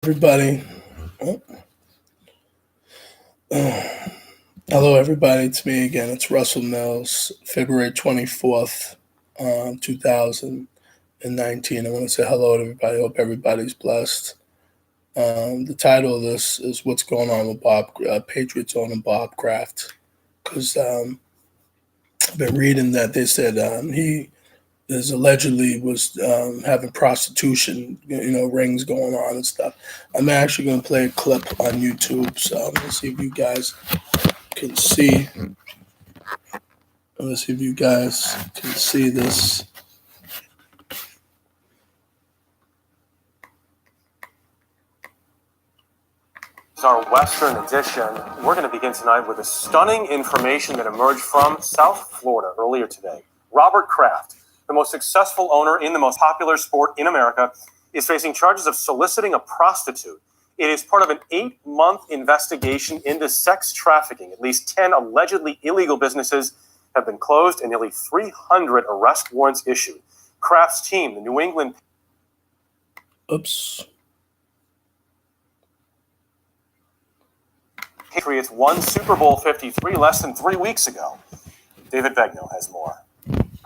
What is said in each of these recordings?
Everybody. Oh, hello, everybody. It's me again. It's Russell Mills, February 24th, 2019. I want to say hello to everybody. Hope everybody's blessed. The title of this is What's Going On with Patriots owner Bob Kraft. Because I've been reading that they said he is allegedly was having prostitution, rings going on and stuff. I'm actually going to play a clip on YouTube, so let's see if you guys can see. Let's see if you guys can see this. It's our Western edition. We're going to begin tonight with a stunning information that emerged from South Florida earlier today. Robert Kraft, the most successful owner in the most popular sport in America, is facing charges of soliciting a prostitute. It is part of an 8-month investigation into sex trafficking. At least 10 allegedly illegal businesses have been closed and nearly 300 arrest warrants issued. Kraft's team, the New England Patriots, won Super Bowl 53 less than 3 weeks ago. David Begnaud has more.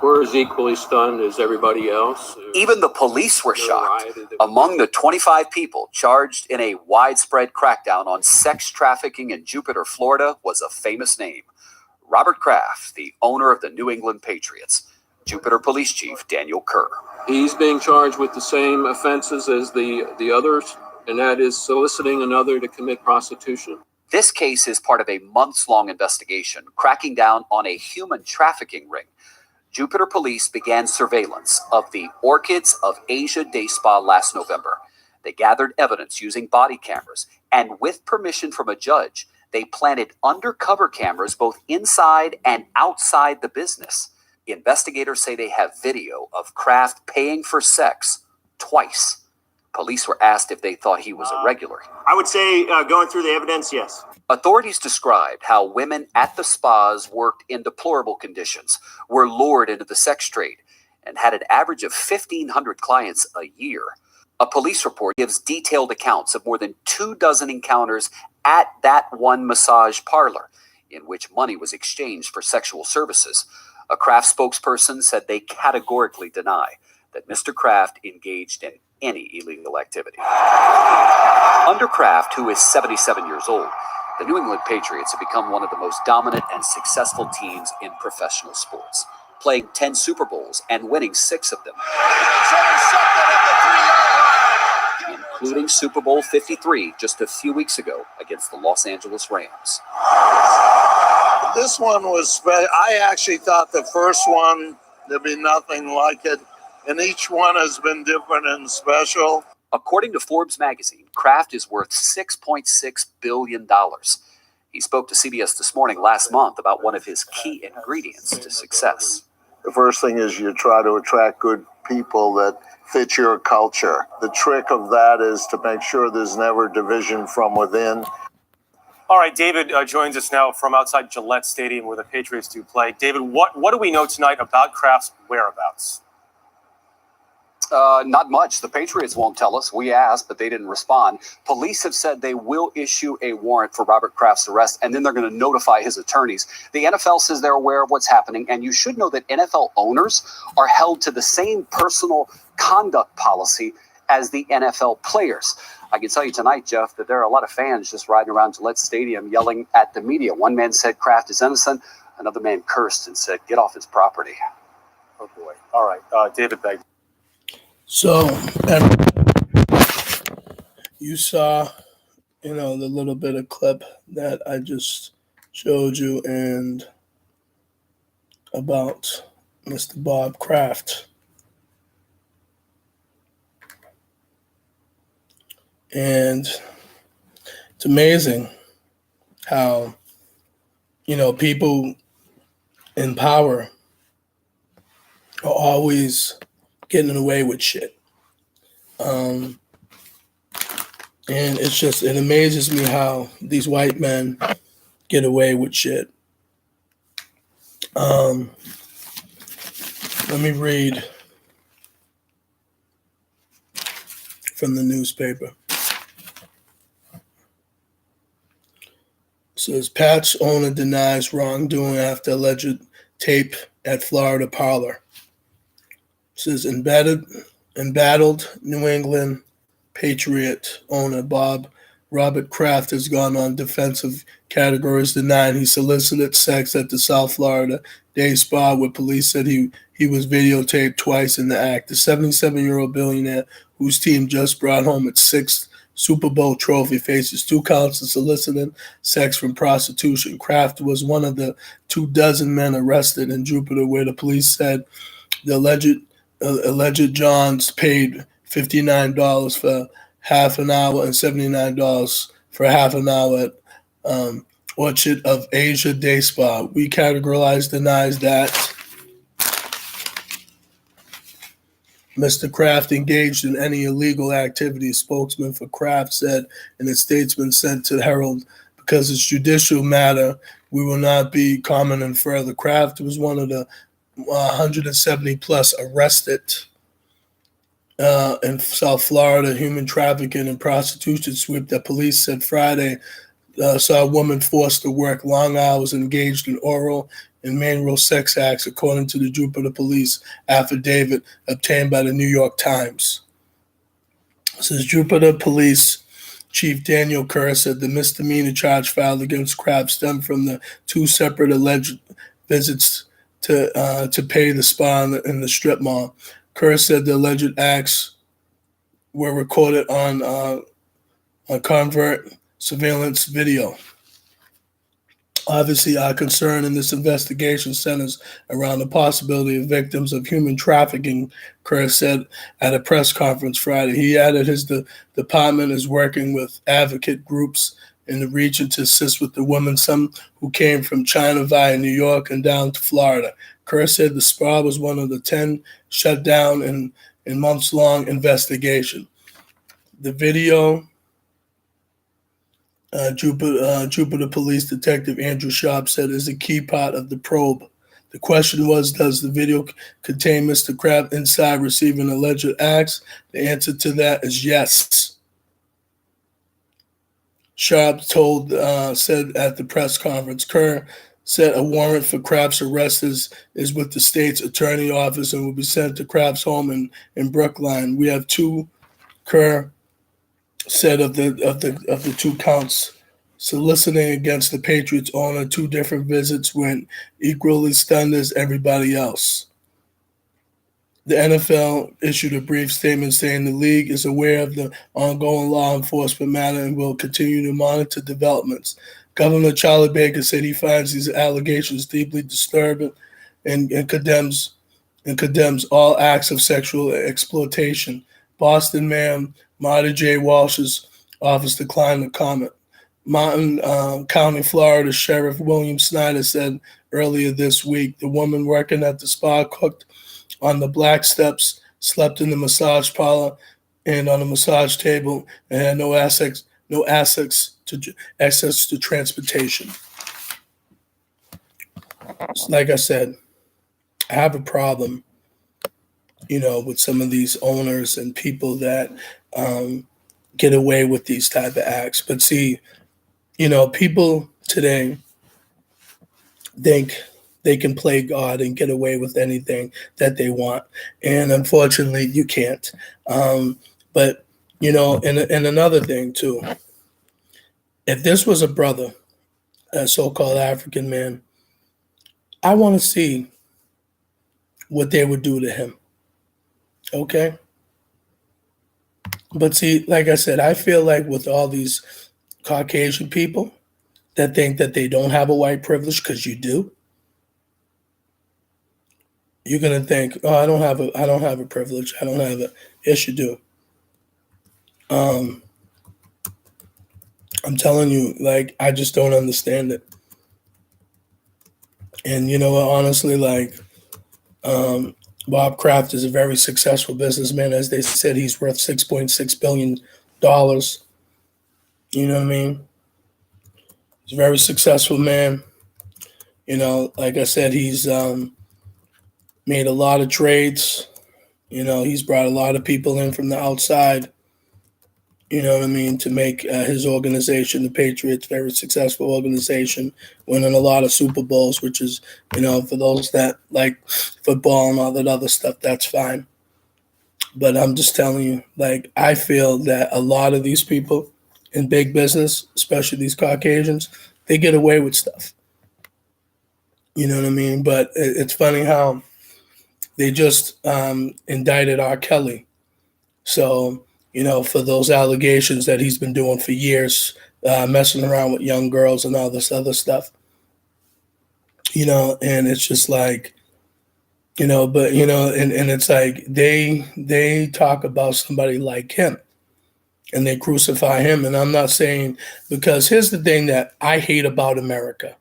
We're as equally stunned as everybody else. Even the police were shocked. Among the 25 people charged in a widespread crackdown on sex trafficking in Jupiter, Florida, was a famous name. Robert Kraft, the owner of the New England Patriots. Jupiter Police Chief Daniel Kerr. He's being charged with the same offenses as the others, and that is soliciting another to commit prostitution. This case is part of a months-long investigation cracking down on a human trafficking ring. Jupiter Police began surveillance of the Orchids of Asia Day Spa last November. They gathered evidence using body cameras, and with permission from a judge, they planted undercover cameras both inside and outside the business. Investigators say they have video of Kraft paying for sex twice. Police were asked if they thought he was a regular. I would say, going through the evidence, yes. Authorities described how women at the spas worked in deplorable conditions, were lured into the sex trade, and had an average of 1,500 clients a year. A police report gives detailed accounts of more than 24 encounters at that one massage parlor, in which money was exchanged for sexual services. A Kraft spokesperson said they categorically deny that Mr. Kraft engaged in any illegal activity. Under Kraft, who is 77 years old, the New England Patriots have become one of the most dominant and successful teams in professional sports, playing 10 Super Bowls and winning 6 of them, including Super Bowl 53 just a few weeks ago against the Los Angeles Rams. This one was special. I actually thought the first one, there'd be nothing like it. And each one has been different and special. According to Forbes magazine, Kraft is worth $6.6 billion. He spoke to CBS This Morning last month about one of his key ingredients to success. The first thing is you try to attract good people that fit your culture. The trick of that is to make sure there's never division from within. All right, David joins us now from outside Gillette Stadium where the Patriots do play. David, what do we know tonight about Kraft's whereabouts? Not much. The Patriots won't tell us. We asked, but they didn't respond. Police have said they will issue a warrant for Robert Kraft's arrest, and then they're going to notify his attorneys. The NFL says they're aware of what's happening, and you should know that NFL owners are held to the same personal conduct policy as the NFL players. I can tell you tonight, Jeff, that there are a lot of fans just riding around Gillette Stadium yelling at the media. One man said Kraft is innocent. Another man cursed and said, get off his property. Oh, boy. All right, David Begg. So, you saw, the little bit of clip that I just showed you and about Mr. Bob Kraft. And it's amazing how, people in power are always getting away with shit. And it amazes me how these white men get away with shit. Let me read from the newspaper. Says Pat's owner denies wrongdoing after alleged tape at Florida parlor. Says embattled New England Patriot owner Robert Kraft has gone on defensive categories, denying he solicited sex at the South Florida day spa, where police said he was videotaped twice in the act. The 77-year-old billionaire, whose team just brought home its sixth Super Bowl trophy, faces 2 counts of soliciting sex from prostitution. Kraft was one of the 24 men arrested in Jupiter, where the police said the alleged Johns paid $59 for half an hour and $79 for half an hour at Orchard of Asia Day Spa. We categorize denies that Mr. Kraft engaged in any illegal activity. A spokesman for Kraft said in a statement sent to Herald, because it's judicial matter, we will not be commenting further. Kraft was one of the 170 plus arrested in South Florida human trafficking and prostitution sweep that police said Friday saw a woman forced to work long hours and engaged in oral and manual sex acts, according to the Jupiter Police affidavit obtained by the New York Times. It says Jupiter Police Chief Daniel Kerr said the misdemeanor charge filed against Kraft stemmed from the 2 separate alleged visits to pay the spa in the strip mall. Kerr said the alleged acts were recorded on covert surveillance video. Obviously, our concern in this investigation centers around the possibility of victims of human trafficking, Kerr said at a press conference Friday. He added his department is working with advocate groups in the region to assist with the women, some who came from China via New York and down to Florida. Kerr said the spa was one of the 10 shut down in months-long investigation. The video, Jupiter Police Detective Andrew Sharp said, is a key part of the probe. The question was, does the video contain Mr. Kraft inside receiving alleged acts? The answer to that is yes. Sharp said at the press conference. Kerr said a warrant for Kraft's arrest is with the state's attorney office and will be sent to Kraft's home in Brookline. We have 2, Kerr said, of the 2 counts soliciting against the Patriots owner. 2 different visits went equally stunned as everybody else. The NFL issued a brief statement saying the league is aware of the ongoing law enforcement matter and will continue to monitor developments. Governor Charlie Baker said he finds these allegations deeply disturbing and condemns all acts of sexual exploitation. Boston Mayor Marty J. Walsh's office declined to comment. Martin County, Florida Sheriff William Snyder said earlier this week the woman working at the spa cooked on the black steps, slept in the massage parlor and on the massage table, and had no access to transportation. Like I said, I have a problem, with some of these owners and people that get away with these type of acts. But see, people today think they can play God and get away with anything that they want. And unfortunately, you can't. But, and another thing, too, if this was a brother, a so-called African man, I want to see what they would do to him. Okay? But see, like I said, I feel like with all these Caucasian people that think that they don't have a white privilege, because you do, you're gonna think, oh, I don't have a privilege. I don't have it. Yes, you do. I'm telling you, like, I just don't understand it. And you know what? Honestly, Bob Kraft is a very successful businessman. As they said, he's worth $6.6 billion. You know what I mean? He's a very successful man. Like I said, he's made a lot of trades. He's brought a lot of people in from the outside. You know what I mean? To make his organization, the Patriots, very successful organization, winning a lot of Super Bowls, which is, for those that like football and all that other stuff, that's fine. But I'm just telling you, like, I feel that a lot of these people in big business, especially these Caucasians, they get away with stuff. You know what I mean? But it's funny how they just indicted R. Kelly. So, for those allegations that he's been doing for years, messing around with young girls and all this other stuff, and it's just like, but, and it's like they talk about somebody like him and they crucify him. And I'm not saying, because here's the thing that I hate about America.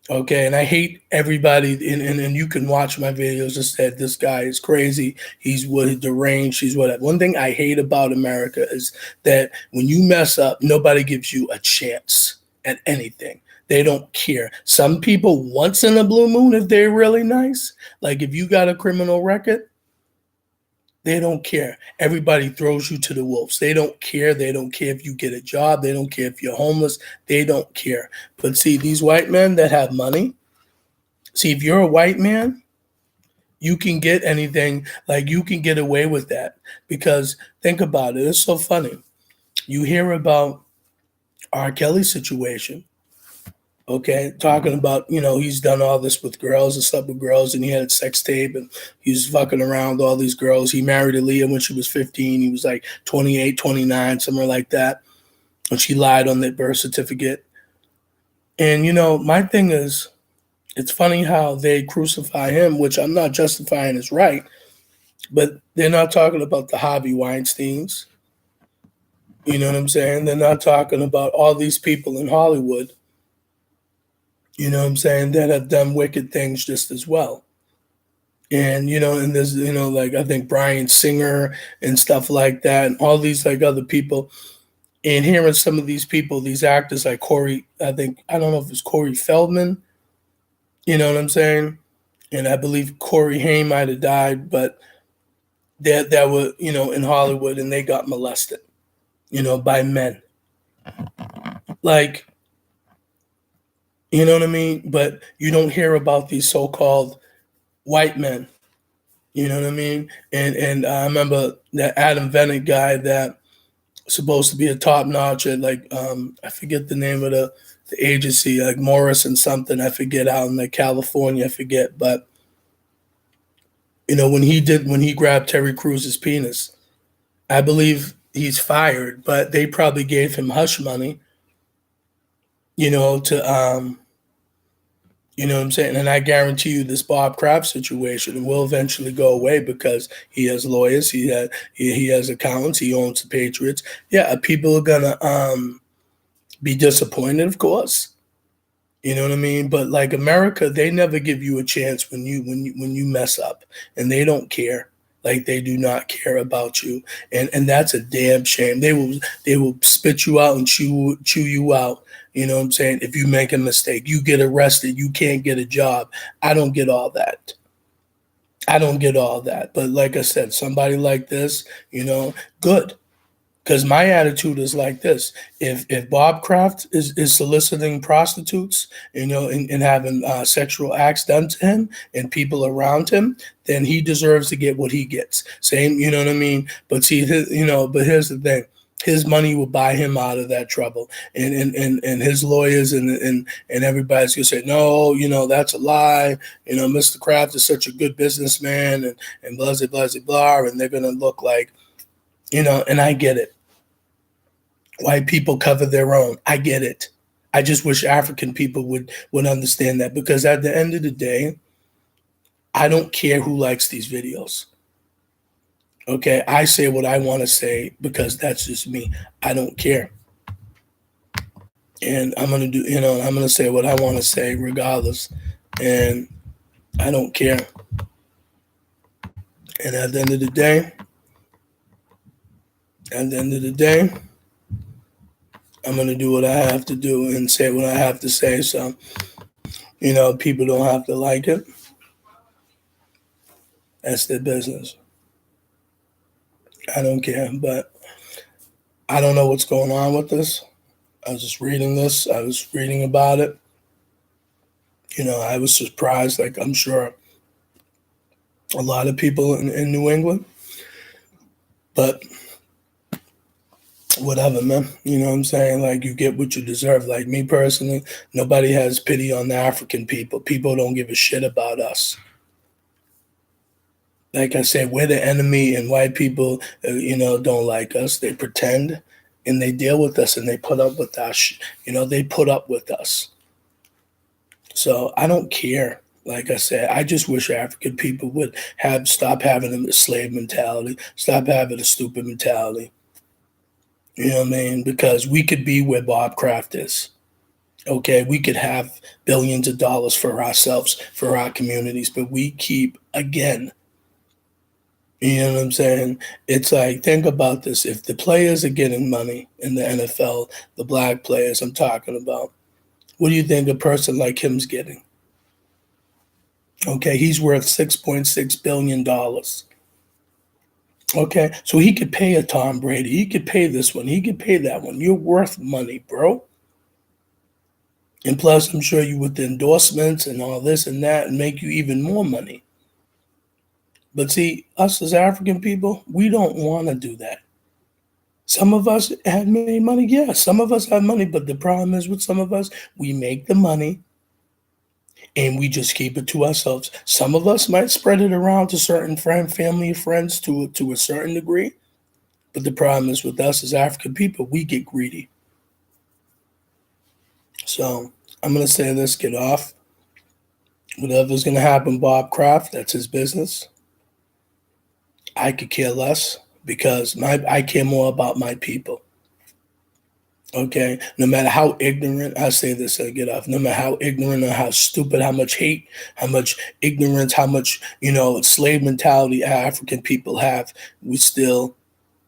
Okay, and I hate everybody, and you can watch my videos and said this guy is crazy, he's deranged, he's whatever. One thing I hate about America is that when you mess up, nobody gives you a chance at anything. They don't care. Some people, once in a blue moon, if they're really nice, like if you got a criminal record, they don't care. Everybody throws you to the wolves. They don't care. They don't care if you get a job. They don't care if you're homeless. They don't care. But see, these white men that have money, see, if you're a white man, you can get anything. Like, you can get away with that. Because think about it. It's so funny. You hear about R. Kelly's situation. Okay, talking about, he's done all this with girls and slept with girls, and he had a sex tape, and he was fucking around with all these girls. He married Aaliyah when she was 15. He was like 28, 29, somewhere like that. And she lied on their birth certificate. And, my thing is, it's funny how they crucify him, which I'm not justifying is right, but they're not talking about the Harvey Weinsteins. You know what I'm saying? They're not talking about all these people in Hollywood, that have done wicked things just as well. And, and there's, like, I think Bryan Singer and stuff like that, and all these, like, other people. And hearing some of these people, these actors like Corey, I don't know if it's Corey Feldman, you know what I'm saying? And I believe Corey Haim might have died, but that were, in Hollywood, and they got molested, by men. Like, you know what I mean? But you don't hear about these so-called white men. You know what I mean? And I remember that Adam Vennick guy that supposed to be a top notch at, like, I forget the name of the agency, like Morris and something. I forget, out in like California. I forget, but when he grabbed Terry Cruz's penis, I believe he's fired, but they probably gave him hush money. To You know what I'm saying? And I guarantee you this Bob Kraft situation will eventually go away because he has lawyers, he has accountants, he owns the Patriots. Yeah, people are gonna be disappointed, of course. You know what I mean? But like America, they never give you a chance when you mess up, and they don't care. Like, they do not care about you, and that's a damn shame. They will spit you out and chew you out. You know what I'm saying? If you make a mistake, you get arrested, you can't get a job. I don't get all that. I don't get all that. But like I said, somebody like this, good. Because my attitude is like this: if Bob Kraft is soliciting prostitutes, and having sexual acts done to him and people around him, then he deserves to get what he gets. Same, you know what I mean? But see, but here's the thing: his money will buy him out of that trouble, and his lawyers and everybody's gonna say, no, that's a lie. Mr. Kraft is such a good businessman, and blah blah blah blah, and they're gonna look like. And I get it. White people cover their own. I get it. I just wish African people would understand that, because at the end of the day, I don't care who likes these videos. Okay, I say what I want to say because that's just me. I don't care. And I'm going to I'm going to say what I want to say regardless. And I don't care. And at the end of the day, I'm going to do what I have to do and say what I have to say. So, people don't have to like it. That's their business. I don't care. But I don't know what's going on with this. I was just reading this. I was reading about it. I was surprised, like I'm sure a lot of people in New England, but whatever, man. You know what I'm saying? Like, you get what you deserve. Like, me personally, nobody has pity on the African people. People don't give a shit about us. Like I said, we're the enemy, and white people, don't like us. They pretend, and they deal with us, and they put up with us. They put up with us. So I don't care. Like I said, I just wish African people would stop having a slave mentality, stop having a stupid mentality. You know what I mean? Because we could be where Bob Kraft is. Okay, we could have billions of dollars for ourselves, for our communities, but we keep, again, you know what I'm saying? It's like, think about this. If the players are getting money in the NFL, the black players I'm talking about, what do you think a person like him's getting? Okay, he's worth $6.6 billion. Okay, so he could pay a Tom Brady. He could pay this one. He could pay that one. You're worth money, bro. And plus, I'm sure you with the endorsements and all this and that and make you even more money. But see, us as African people, we don't want to do that. Some of us have made money. Yeah, some of us have money. But the problem is with some of us, we make the money and we just keep it to ourselves. Some of us might spread it around to certain family, friends to a certain degree. But the problem is with us as African people, we get greedy. So I'm going to say this, get off. Whatever's going to happen, Bob Kraft, that's his business. I could care less because I care more about my people. Okay, no matter how ignorant, I say this and get off, no matter how ignorant or how stupid, how much hate, how much ignorance, how much, slave mentality African people have, we're still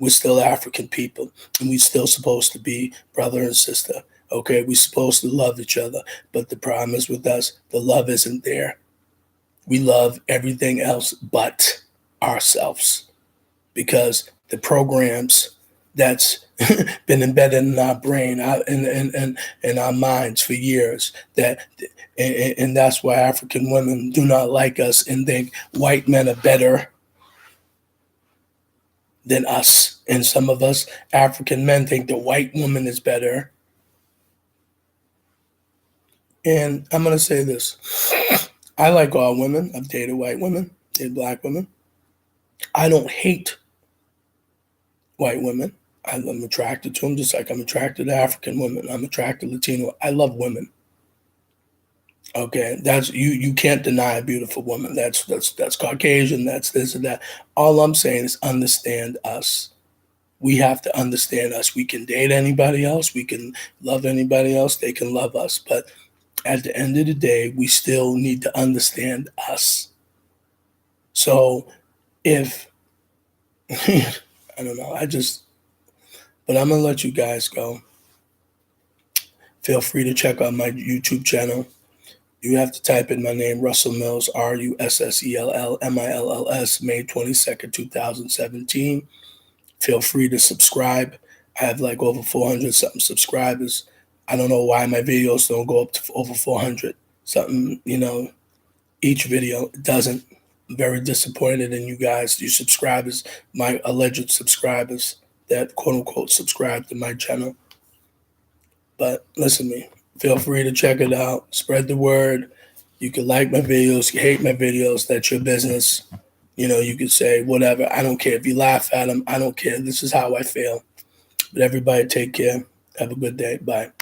African people, and we're still supposed to be brother and sister. Okay, we're supposed to love each other, but the problem is with us, the love isn't there. We love everything else but ourselves because the programs that's been embedded in our brain, in our minds for years, and that's why African women do not like us and think white men are better than us. And some of us African men think the white woman is better. And I'm going to say this. I like all women. I've dated white women, dated black women. I don't hate white women. I'm attracted to them just like I'm attracted to African women. I'm attracted to Latino. I love women. Okay, that's you can't deny a beautiful woman. That's Caucasian, that's this and that. All I'm saying is understand us. We have to understand us. We can date anybody else, we can love anybody else, they can love us. But at the end of the day, we still need to understand us. So if I don't know, but I'm gonna let you guys go. Feel free to check out my YouTube channel. You have to type in my name, Russell Mills, RUSSELLMILLS, May 22nd, 2017. Feel free to subscribe. I have like over 400 something subscribers. I don't know why my videos don't go up to over 400 something, each video doesn't. I'm very disappointed in you guys, you subscribers, my alleged subscribers that quote unquote subscribe to my channel. But listen to me, feel free to check it out, spread the word. You can like my videos, you hate my videos, that's your business. You could say whatever, I don't care. If you laugh at them, I don't care. This is how I feel. But everybody take care. Have a good day. Bye.